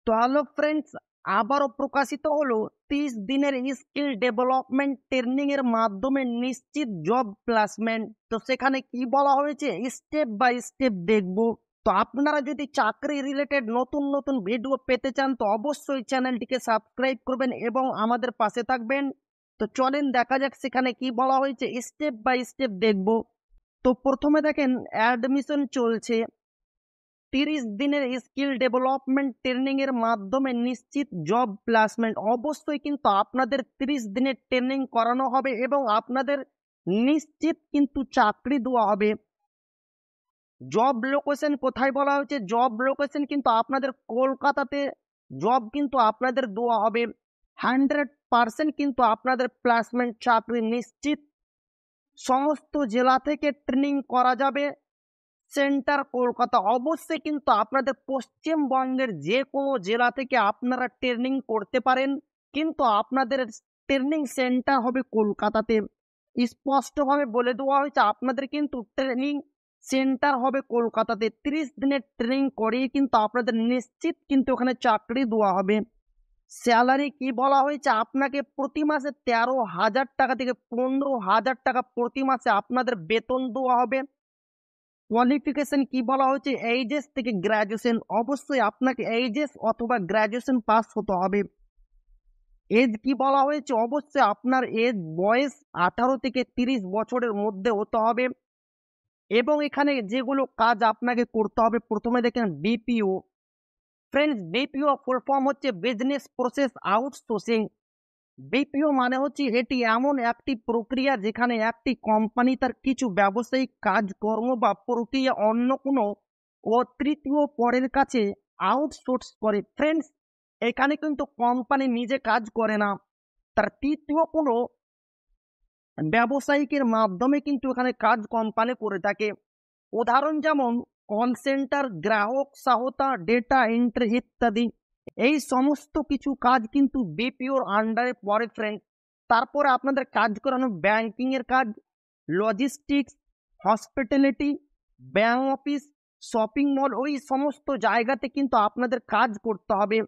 তো hello friends, আবারও প্রকাশিত হলো 30 দিনের স্কিল ডেভেলপমেন্ট ট্রেনিং এর মাধ্যমে নিশ্চিত জব প্লেসমেন্ট। তো সেখানে কি বলা হয়েছে স্টেপ বাই স্টেপ দেখবো। তো আপনারা যদি চাকরি রিলেটেড নতুন নতুন ভিডিও পেতে চান তো অবশ্যই চ্যানেলটিকে সাবস্ক্রাইব করবেন এবং আমাদের পাশে থাকবেন। তো চলেন দেখা যাক সেখানে কি বলা হয়েছে, স্টেপ বাই স্টেপ দেখবো। তো প্রথমে দেখেন অ্যাডমিশন চলছে। 30 দিনের স্কিল ডেভেলপমেন্ট ট্রেনিং এর মাধ্যমে নিশ্চিত জব প্লেসমেন্ট। অবশ্যই কিন্তু আপনাদের 30 দিনের ট্রেনিং করানো হবে এবং আপনাদের নিশ্চিত কিন্তু চাকরি দেওয়া হবে। জব লোকেশন কোথায় বলা হয়েছে? জব লোকেশন কিন্তু আপনাদের কলকাতাতে জব কিন্তু আপনাদের দেওয়া হবে। 100% কিন্তু আপনাদের প্লেসমেন্ট চাকরি নিশ্চিত। সমস্ত জেলা থেকে ট্রেনিং করা যাবে। সেন্টার কলকাতা। অবশ্যই কিন্তু আপনাদের পশ্চিমবঙ্গের যে কোনো জেলা থেকে আপনারা ট্রেনিং করতে পারেন, কিন্তু আপনাদের ট্রেনিং সেন্টার হবে কলকাতাতে। স্পষ্টভাবে বলে দেওয়া হয়েছে আপনাদের কিন্তু ট্রেনিং সেন্টার হবে কলকাতাতে। 30 দিনের ট্রেনিং করিয়ে কিন্তু আপনাদের নিশ্চিত কিন্তু ওখানে চাকরি দেওয়া হবে। স্যালারি কি বলা হয়েছে? আপনাকে প্রতি মাসে 13,000 টাকা থেকে 15,000 টাকা প্রতি মাসে আপনাদের বেতন দেওয়া হবে। কোয়ালিফিকেশন কি বলা হয়েছে? এইচএস থেকে গ্রাজুয়েশন। অবশ্যই আপনাকে এইচএস অথবা গ্রাজুয়েশন পাস হতে হবে। এজ কি বলা হয়েছে? অবশ্যই আপনার এজ বয়স 18 থেকে 30 বছরের মধ্যে হতে হবে। এবং এখানে যেগুলো কাজ আপনাকে করতে হবে, প্রথমে দেখেন BPO. Friends, BPO full form হচ্ছে বিজনেস প্রসেস আউটসোর্সিং। বিপিও মানে হচ্ছে এটি এমন একটি প্রক্রিয়া যেখানে একটি কোম্পানি তার কিছু ব্যবসায়িক কাজকর্ম বা প্রক্রিয়া অন্য কোনো তৃতীয় পরের কাছে আউটসোর্স করে। ফ্রেন্ডস, এখানে কিন্তু কোম্পানি নিজে কাজ করে না, তার তৃতীয় কোনো ব্যবসায়িকের মাধ্যমে কিন্তু এখানে কাজ কোম্পানি করে থাকে। উদাহরণ যেমন কল সেন্টার, গ্রাহক সহায়তা, ডেটা এন্ট্রি ইত্যাদি। এই সমস্ত কিছু কাজ কিন্তু বিপিওর আন্ডারে পড়ে ফ্রেন্ড। তারপরে আপনাদের কাজ করানো ব্যাংকিং এর কাজ, logistics, hospitality, bank office, shopping mall, ওই সমস্ত জায়গাতে কিন্তু আপনাদের কাজ করতে হবে।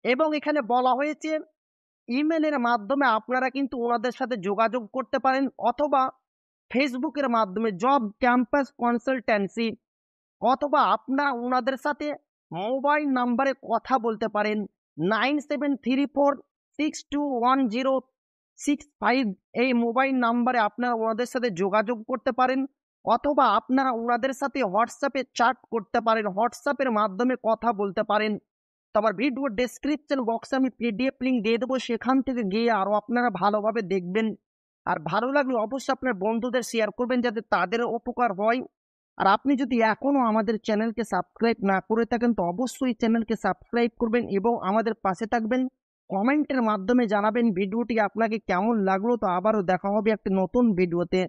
এবং এখানে বলা হয়েছে ইমেলের মাধ্যমে আপনারা কিন্তু ওনাদের সাথে যোগাযোগ করতে পারেন, অথবা ফেসবুকের মাধ্যমে জব ক্যাম্পাস কনসালটেন্সি, অথবা আপনারা ওনাদের সাথে মোবাইল নাম্বারে কথা বলতে পারেন। 9734621065 এই মোবাইল নাম্বারে আপনারা ওনাদের সাথে যোগাযোগ করতে পারেন, অথবা আপনারা ওনাদের সাথে হোয়াটসঅ্যাপে চ্যাট করতে পারেন, হোয়াটসঅ্যাপের মাধ্যমে কথা বলতে পারেন। তো আমার ভিডিও ডেসক্রিপশন বক্সে আমি পিডিএফ লিঙ্ক দিয়ে দেবো, সেখান থেকে গিয়ে আরো আপনারা ভালোভাবে দেখবেন। আর ভালো লাগলে অবশ্যই আপনার বন্ধুদের শেয়ার করবেন যাতে তাদের উপকার হয়। আর আপনি যদি এখনো আমাদের চ্যানেলকে সাবস্ক্রাইব না করে থাকেন তো অবশ্যই চ্যানেলকে সাবস্ক্রাইব করবেন এবং আমাদের পাশে থাকবেন। কমেন্টের মাধ্যমে জানাবেন ভিডিওটি আপনাকে কেমন লাগলো। তো আবারও দেখা হবে একটি নতুন ভিডিওতে।